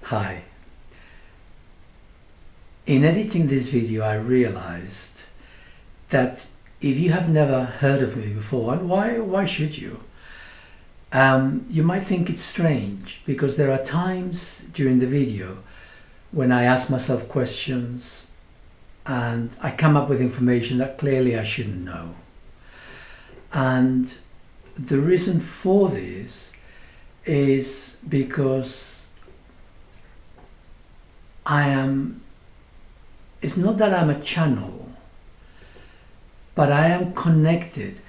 Hi. In editing this video, I realized that if you have never heard of me before, and why should you? You might think it's strange because there are times during the video when I ask myself questions and I come up with information that clearly I shouldn't know. And the reason for this is because it's not that I'm a channel, but I am connected.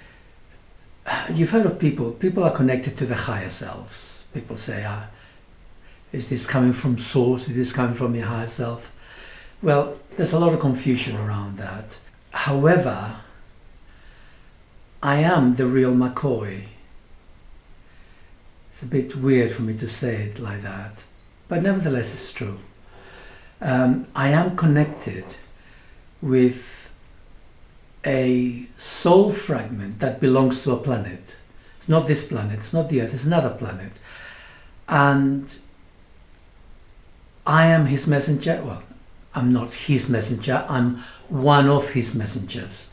You've heard of people are connected to the higher selves. People say, is this coming from source? Is this coming from your higher self? Well, there's a lot of confusion around that. However, I am the real McCoy. It's a bit weird for me to say it like that, but nevertheless it's true. I am connected with a soul fragment that belongs to a planet. It's not this planet, it's not the Earth, it's another planet. And I am his messenger. Well, I'm not his messenger, I'm one of his messengers.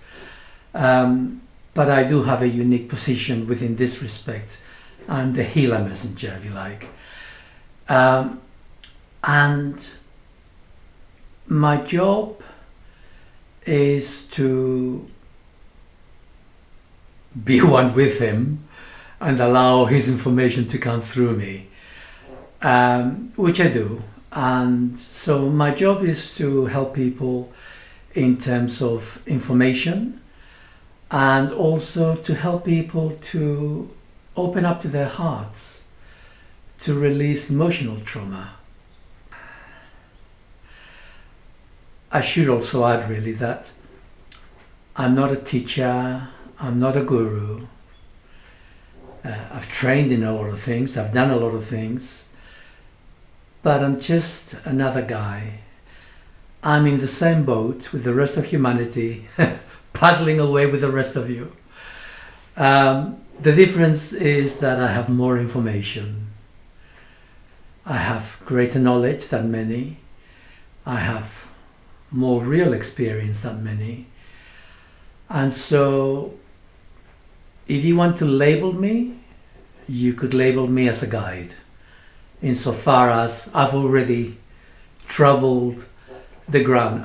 But I do have a unique position within this respect. I'm the healer messenger, if you like. And my job is to be one with him and allow his information to come through me, which I do. And so my job is to help people in terms of information and also to help people to open up to their hearts, to release emotional trauma. I should also add really that I'm not a teacher, I'm not a guru. I've trained in a lot of things, I've done a lot of things, but I'm just another guy. I'm in the same boat with the rest of humanity, paddling away with the rest of you. The difference is that I have more information. I have greater knowledge than many. I have more real experience than many. And so if you want to label me, you could label me as a guide, insofar as I've already traveled the ground.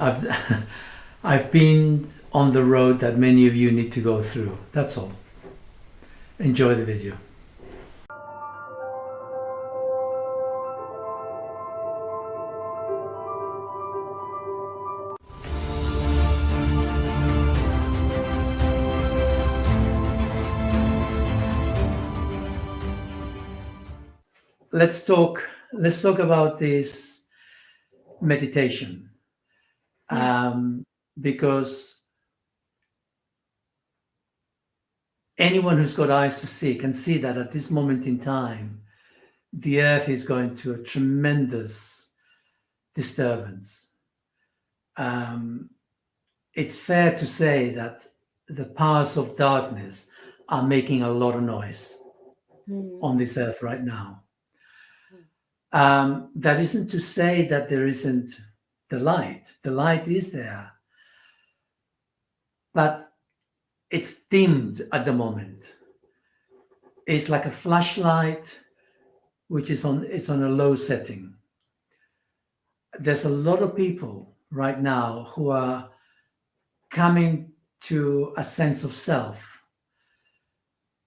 I've been on the road that many of you need to go through. That's all. Enjoy the video. Let's talk about this meditation, because anyone who's got eyes to see can see that at this moment in time, the earth is going to a tremendous disturbance. It's fair to say that the powers of darkness are making a lot of noise on this earth right now. That isn't to say that there isn't the light. The light is there, but it's dimmed at the moment. It's like a flashlight which is on a low setting. There's a lot of people right now who are coming to a sense of self,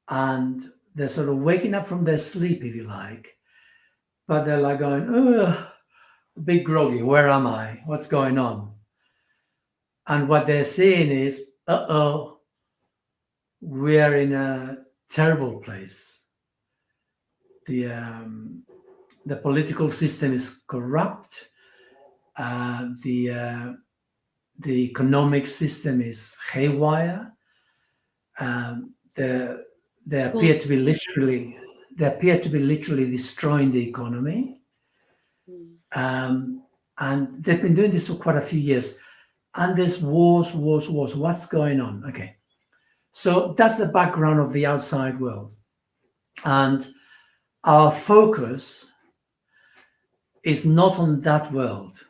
and they're sort of waking up from their sleep, if you like, but they're like going, ugh, a bit groggy. Where am I? What's going on? And what they're seeing is, we're in a terrible place. The political system is corrupt. The economic system is haywire. They appear to be literally destroying the economy. And they've been doing this for quite a few years. And there's wars. What's going on? Okay. So that's the background of the outside world. And our focus is not on that world.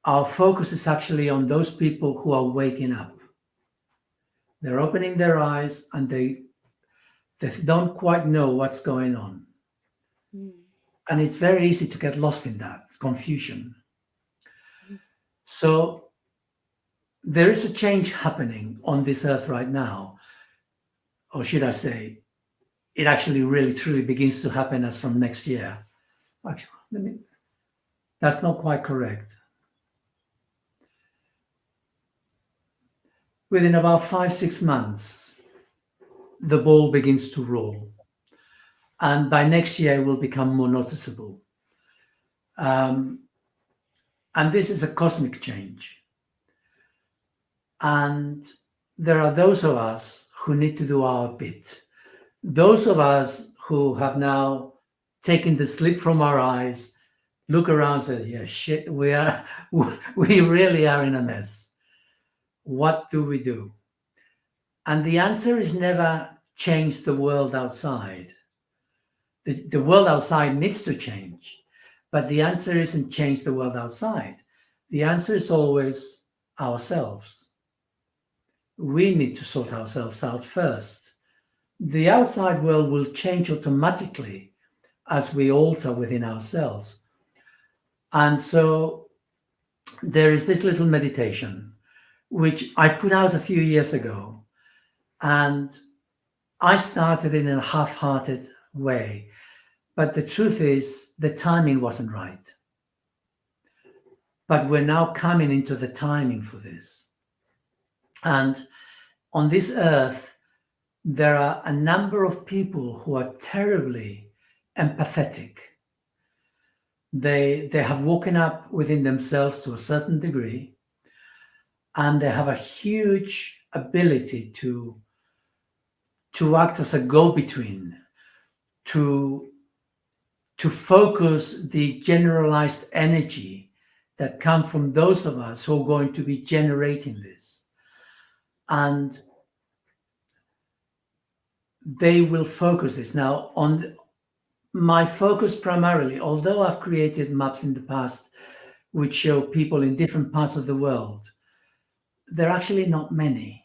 Our focus is actually on those people who are waking up. They're opening their eyes and they don't quite know what's going on. Mm. And it's very easy to get lost in that confusion. So there is a change happening on this earth right now. Or should I say, it actually really truly begins to happen as from next year. Actually, that's not quite correct. Within about 5, 6 months, the ball begins to roll. And by next year, it will become more noticeable. Um, and this is a cosmic change. And there are those of us who need to do our bit. Those of us who have now taken the slip from our eyes, look around and say, yeah, shit, we really are in a mess. What do we do? And the answer is never change the world outside. The world outside needs to change, but the answer isn't change the world outside. The answer is always ourselves. We need to sort ourselves out first. The outside world will change automatically as we alter within ourselves. And so there is this little meditation, which I put out a few years ago. And I started in a half-hearted way. But the truth is, the timing wasn't right. But we're now coming into the timing for this. And on this earth, there are a number of people who are terribly empathetic. They have woken up within themselves to a certain degree, and they have a huge ability to act as a go-between, to focus the generalized energy that come from those of us who are going to be generating this. And they will focus this. Now, on my focus primarily, although I've created maps in the past which show people in different parts of the world, there are actually not many.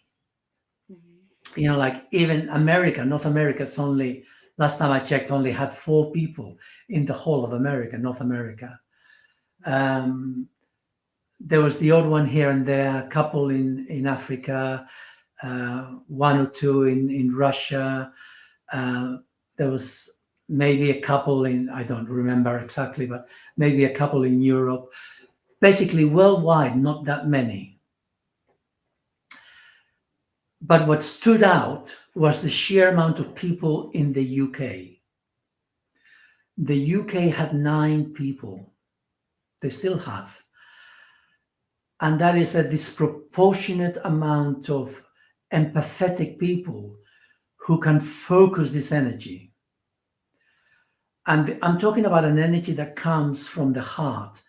Like even America, North America, it's only, last time I checked, only had 4 people in the whole of America, North America. There was the odd one here and there, a couple in Africa, 1 or 2 in Russia. There was maybe a couple I don't remember exactly, but maybe a couple in Europe. Basically, worldwide, not that many. But what stood out was the sheer amount of people in the UK. The UK had 9 people. They still have. And that is a disproportionate amount of empathetic people who can focus this energy. And I'm talking about an energy that comes from the heart,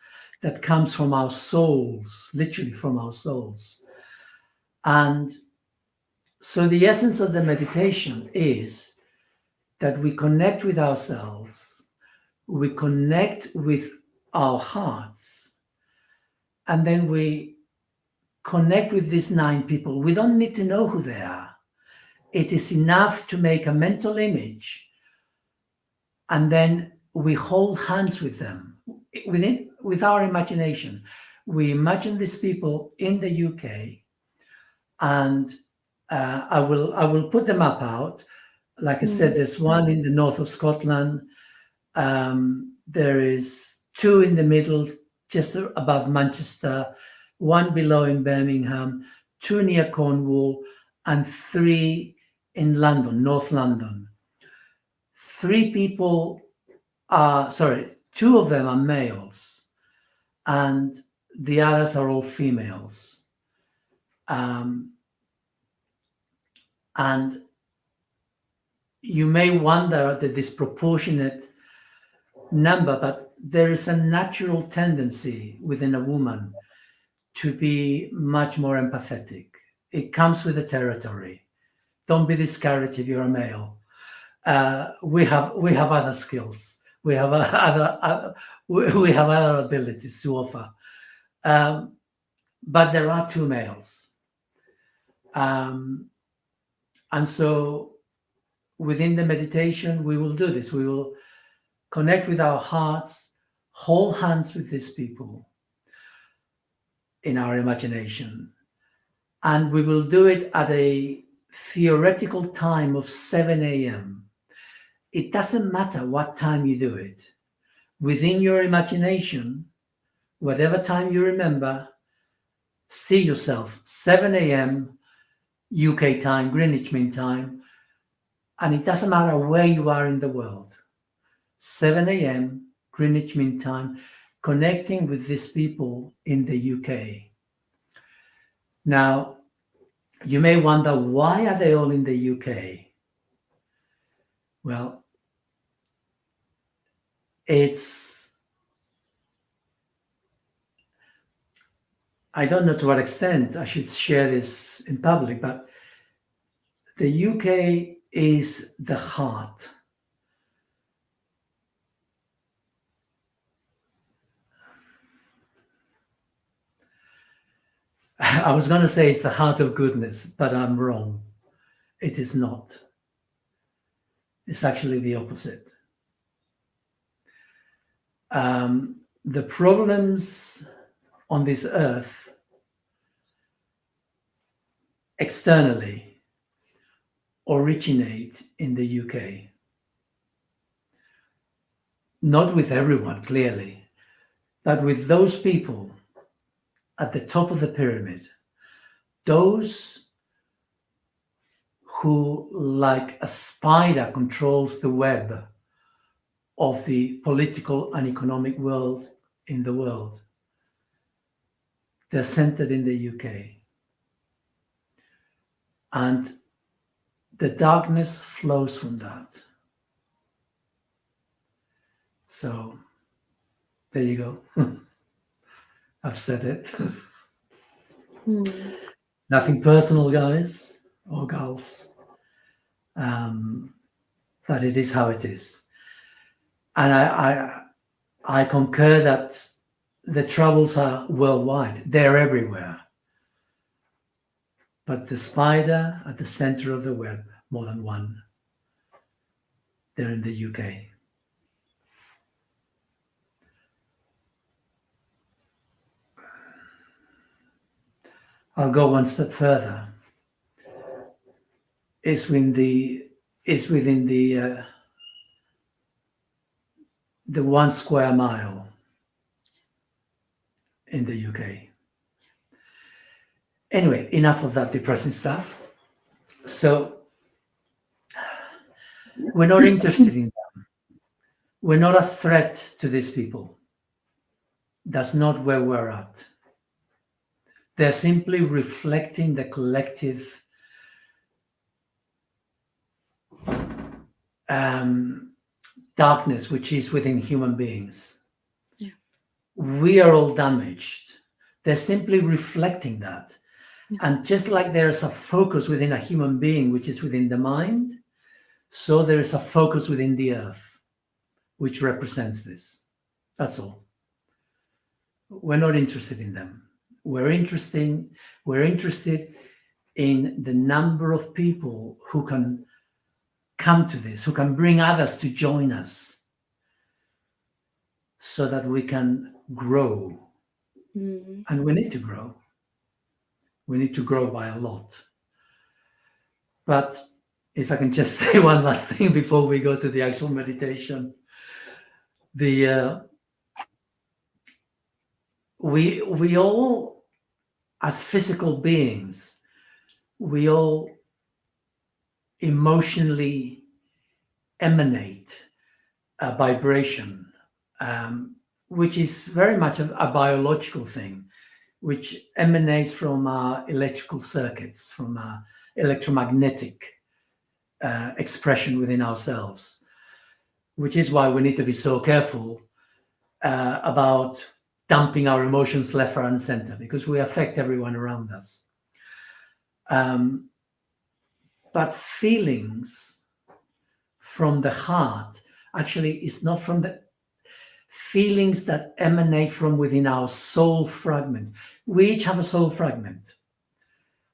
that comes from our souls, literally from our souls. And so the essence of the meditation is that we connect with ourselves, we connect with our hearts, and then we connect with these 9 people. We don't need to know who they are. It is enough to make a mental image, and then we hold hands with them with our imagination. We imagine these people in the UK, and I will put the map out. Like I said, there's one in the north of Scotland. There is 2 in the middle, just above Manchester, 1 below in Birmingham, 2 near Cornwall, and 3 in London, North London. 3 people are, 2 of them are males, and the others are all females. And you may wonder at the disproportionate number, but there is a natural tendency within a woman to be much more empathetic. It comes with the territory. Don't be discouraged if you're a male. We have other skills. We have we have other abilities to offer. Um, but there are two males. And so within the meditation, we will do this. We will connect with our hearts, hold hands with these people in our imagination. And we will do it at a theoretical time of 7 a.m. It doesn't matter what time you do it. Within your imagination, whatever time you remember, see yourself 7 a.m. UK time, Greenwich Mean Time, and it doesn't matter where you are in the world. 7 a.m. Greenwich Mean Time, connecting with these people in the UK. Now, you may wonder, why are they all in the UK? Well, I don't know to what extent I should share this in public, but the UK is the heart. I was going to say it's the heart of goodness, but I'm wrong. It is not. It's actually the opposite. The problems on this earth externally originate in the UK. Not with everyone, clearly, but with those people at the top of the pyramid, those who, like a spider, controls the web of the political and economic world in the world. They're centered in the UK. And the darkness flows from that. So there you go. I've said it. Nothing personal, guys or girls. But it is how it is. And I concur that the troubles are worldwide. They're everywhere. But the spider at the center of the web, more than one, they're in the UK. I'll go one step further. It's within the 1 square mile in the UK. Anyway, enough of that depressing stuff. So we're not interested in them. We're not a threat to these people. That's not where we're at. They're simply reflecting the collective darkness which is within human beings. Yeah. We are all damaged. They're simply reflecting that. Yeah. And just like there's a focus within a human being, which is within the mind, so there is a focus within the earth, which represents this. That's all. We're not interested in them. We're interested in the number of people who can come to this, who can bring others to join us, so that we can grow. And we need to grow. We need to grow by a lot. But if I can just say one last thing before we go to the actual meditation, we all, as physical beings, we all emotionally emanate a vibration, which is very much a biological thing, which emanates from our electrical circuits, from our electromagnetic expression within ourselves, which is why we need to be so careful about dumping our emotions left, right, and center, because we affect everyone around us. But feelings from the heart actually is not from the feelings that emanate from within our soul fragment. We each have a soul fragment.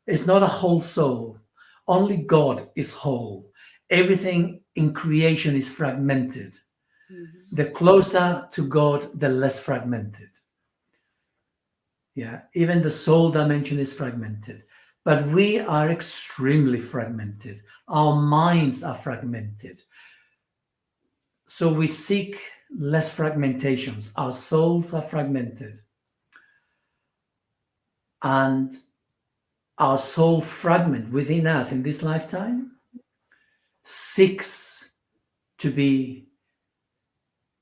It's not a whole soul. Only God is whole. Everything in creation is fragmented. The closer to God, the less fragmented. Yeah, even the soul dimension is fragmented. But we are extremely fragmented. Our minds are fragmented. So we seek less fragmentations. Our souls are fragmented. And our soul fragment within us in this lifetime seeks to be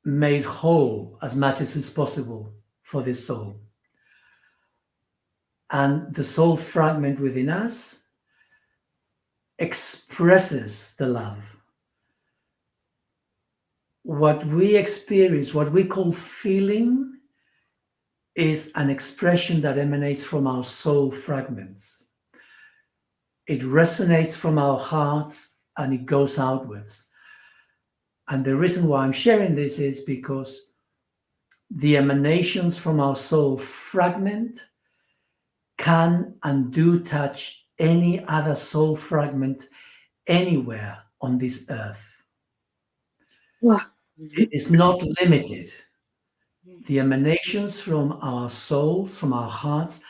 made whole as much as is possible for this soul. And the soul fragment within us expresses the love. What we experience, what we call feeling, is an expression that emanates from our soul fragments. It resonates from our hearts and it goes outwards. And the reason why I'm sharing this is because the emanations from our soul fragment can and do touch any other soul fragment anywhere on this earth. Wow. It is not limited. The emanations from our souls, from our hearts,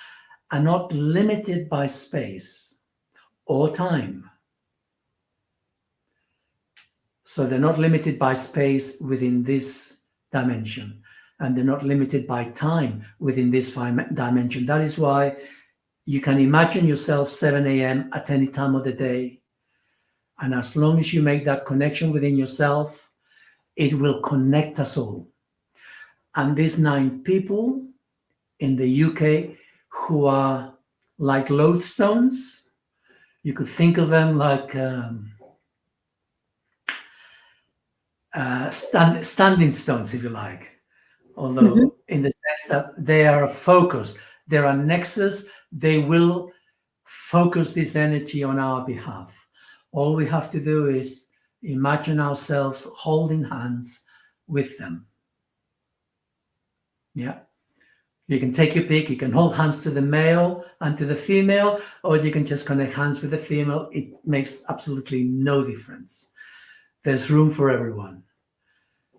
are not limited by space or time. So they're not limited by space within this dimension, and they're not limited by time within this dimension. That is why you can imagine yourself 7 a.m. at any time of the day. And as long as you make that connection within yourself, it will connect us all. And these 9 people in the UK who are like lodestones, you could think of them like standing stones, if you like. Although in the sense that they are focused, they're a nexus, they will focus this energy on our behalf. All we have to do is imagine ourselves holding hands with them. Yeah. You can take your pick. You can hold hands to the male and to the female, or you can just connect hands with the female. It makes absolutely no difference. There's room for everyone.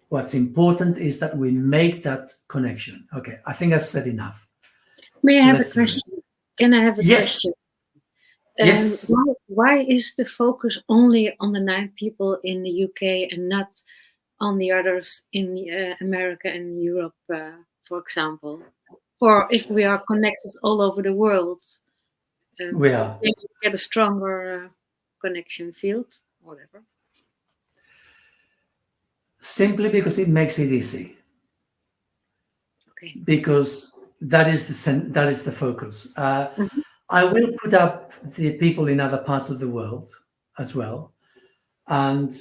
What's important is that we make that connection. Okay, I think I said enough. May I have a question? Can I have a Yes. question? Yes. Why is the focus only on the 9 people in the UK and not on the others in America and Europe, for example? Or if we are connected all over the world, We are. we get a stronger connection field, whatever. Simply because it makes it easy. Okay. Because that is the focus. I will put up the people in other parts of the world as well. And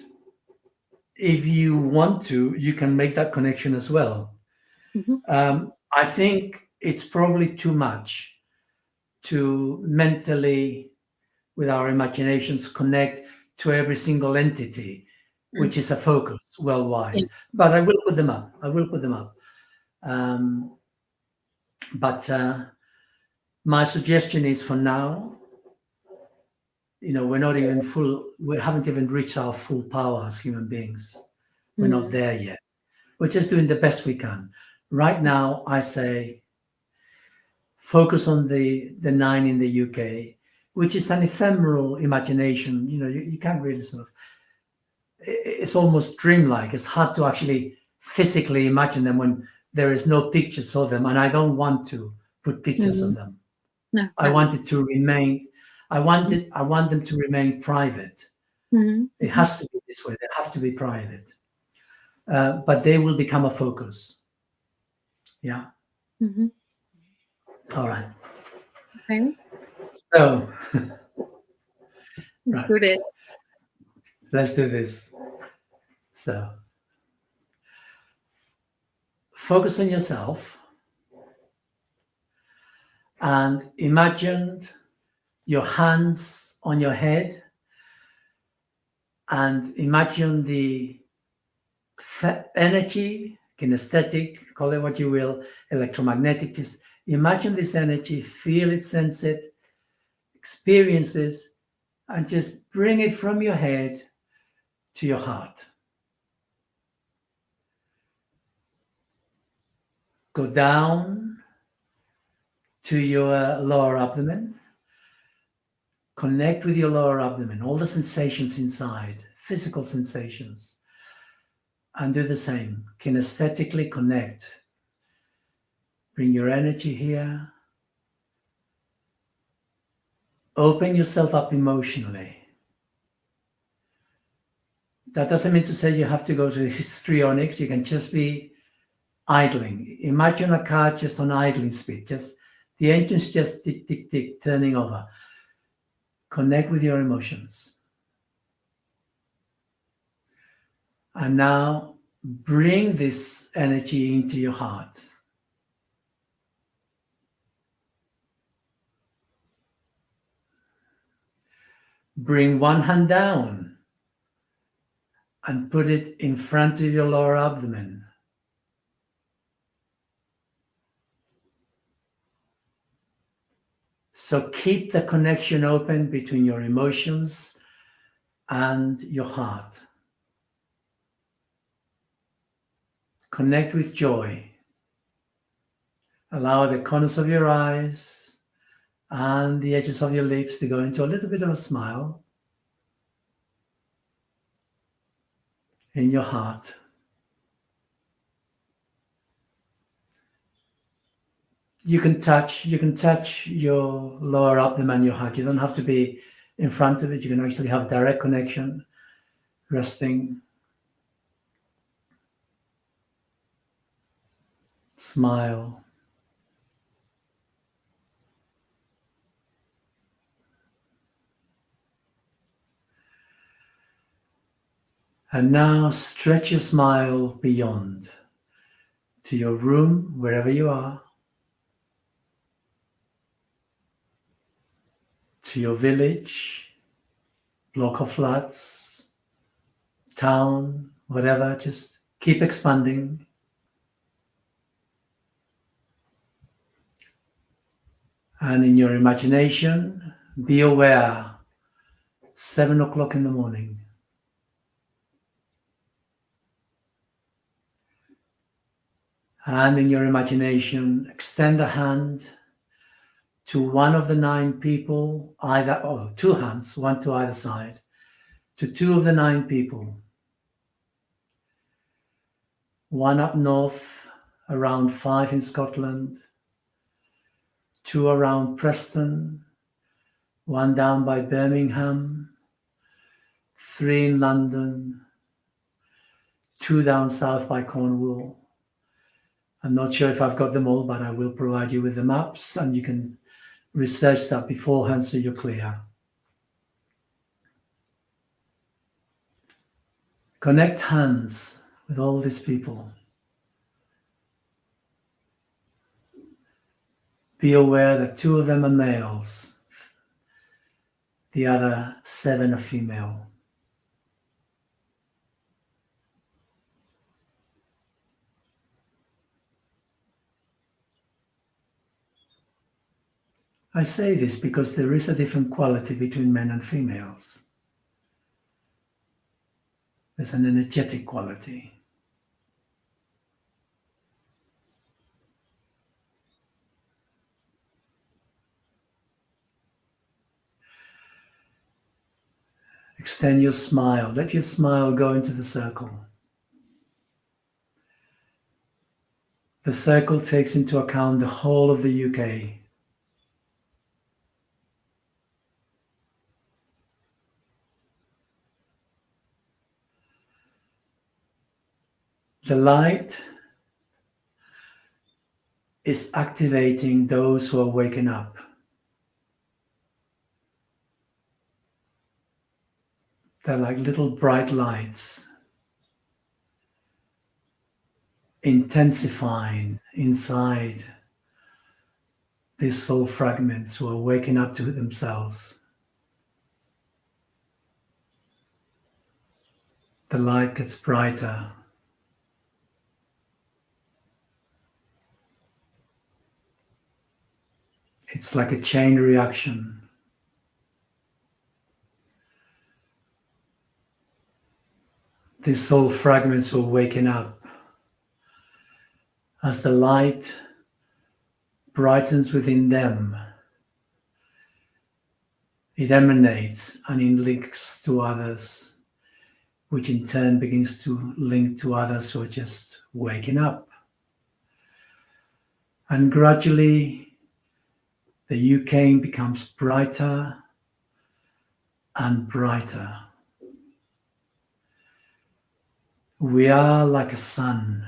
if you want to, you can make that connection as well. I think it's probably too much to mentally, with our imaginations, connect to every single entity, which is a focus worldwide. Yeah. But I will put them up. But my suggestion is, for now, we're not even we haven't even reached our full power as human beings. We're not there yet. We're just doing the best we can. Right now, I say, focus on the 9 in the UK, which is an ephemeral imagination. You can't really it's almost dreamlike. It's hard to actually physically imagine them when there is no pictures of them. And I don't want to put pictures of them. No, I want it to remain. I want them to remain private. It has to be this way. They have to be private. But they will become a focus. Yeah. All right. Okay. So let's do this. Let's do this. So focus on yourself and imagine your hands on your head, and imagine the energy, kinesthetic, call it what you will, electromagnetic. Just imagine this energy, feel it, sense it, experience this, and just bring it from your head to your heart. Go down to your lower abdomen. Connect with your lower abdomen, all the sensations inside, physical sensations. And do the same. Kinesthetically connect. Bring your energy here. Open yourself up emotionally. That doesn't mean to say you have to go to histrionics. You can just be idling. Imagine a car just on idling speed. Just the engine's just tick, tick, tick, turning over. Connect with your emotions. And now bring this energy into your heart. Bring one hand down and put it in front of your lower abdomen. So keep the connection open between your emotions and your heart. Connect with joy. Allow the corners of your eyes and the edges of your lips to go into a little bit of a smile in your heart. You can touch your lower abdomen, your heart. You don't have to be in front of it. You can actually have direct connection, resting. Smile. And now stretch your smile beyond to your room, wherever you are, to your village, block of flats, town, whatever. Just keep expanding. And in your imagination, be aware, 7 o'clock in the morning. And in your imagination, extend a hand to one of the 9 people, or 2 hands, one to either side, to 2 of the 9 people. One up north, around 5 in Scotland, 2 around Preston, 1 down by Birmingham, 3 in London, 2 down south by Cornwall. I'm not sure if I've got them all, but I will provide you with the maps and you can research that beforehand so you're clear. Connect hands with all these people. Be aware that 2 of them are males, the other 7 are female. I say this because there is a different quality between men and females. There's an energetic quality. Extend your smile. Let your smile go into the circle. The circle takes into account the whole of the UK. The light is activating those who are waking up. They're like little bright lights, intensifying inside these soul fragments who are waking up to themselves. The light gets brighter It's like a chain reaction. These soul fragments were waking up as the light brightens within them. It emanates and it links to others, which in turn begins to link to others who are just waking up. And gradually, the UK becomes brighter and brighter. We are like a sun.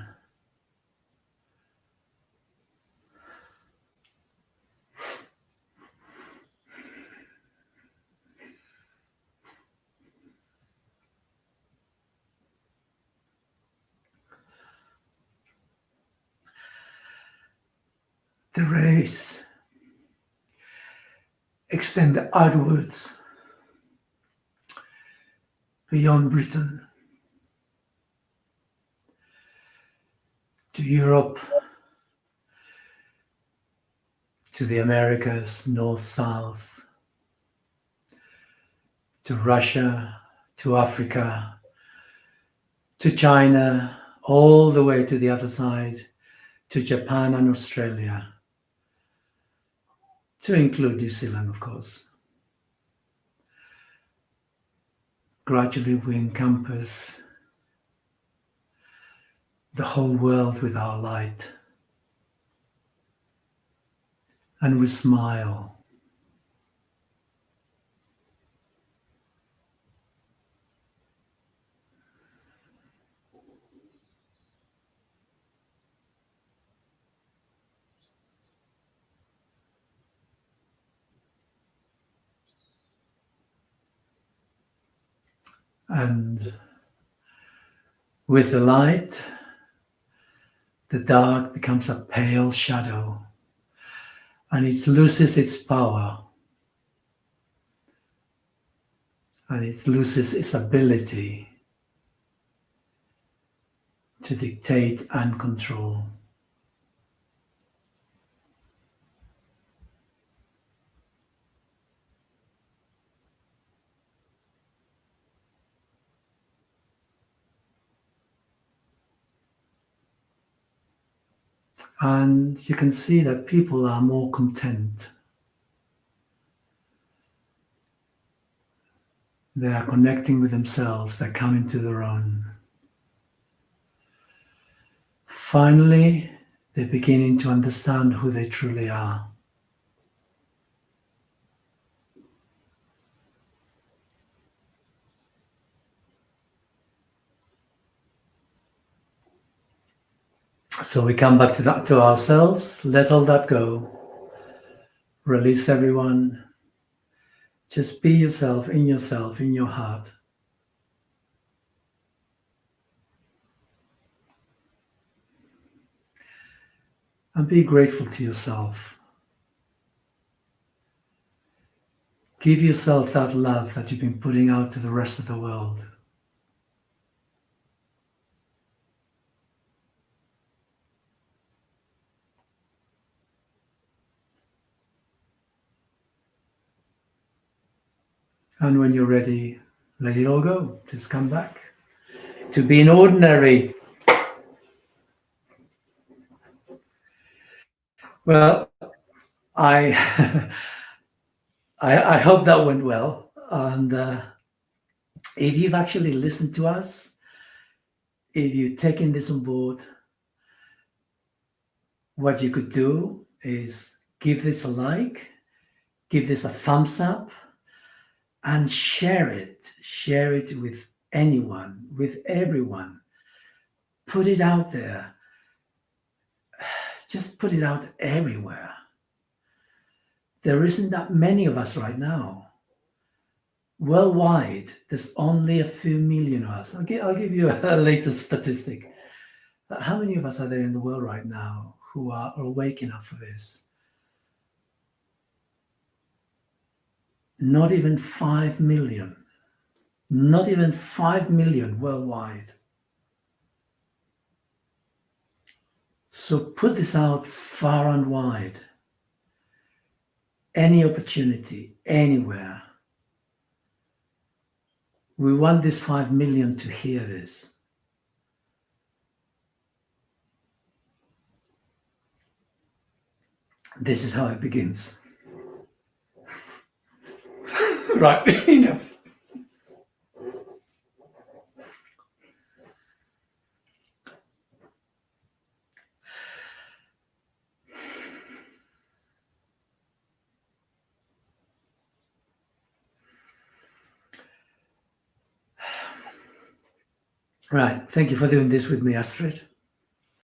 The rays extend outwards beyond Britain to Europe, to the Americas, north, south, to Russia, to Africa, to China, all the way to the other side, to Japan and Australia, to include New Zealand, of course. Gradually, we encompass the whole world with our light. And we smile. And with the light, the dark becomes a pale shadow, and it loses its power, and it loses its ability to dictate and control. And you can see that people are more content. They are connecting with themselves, they're coming to their own. Finally, they're beginning to understand who they truly are. So we come back to ourselves, let all that go, release everyone, just be yourself, in your heart. And be grateful to yourself. Give yourself that love that you've been putting out to the rest of the world. And when you're ready, let it all go. Just come back to being ordinary. Well, I I hope that went well. And if you've actually listened to us, if you've taken this on board, what you could do is give this a like, give this a thumbs up, and share it. Share it with anyone, with everyone. Put it out there. Just put it out everywhere. There isn't that many of us right now. Worldwide, there's only a few million of us. I'll give you a latest statistic. How many of us are there in the world right now who are awake enough for this? Not even 5 million. Not even 5 million worldwide. So put this out far and wide. any opportunity, anywhere. We want this 5 million to hear this. This is how it begins. Right, enough. Right, thank you for doing this with me, Astrid.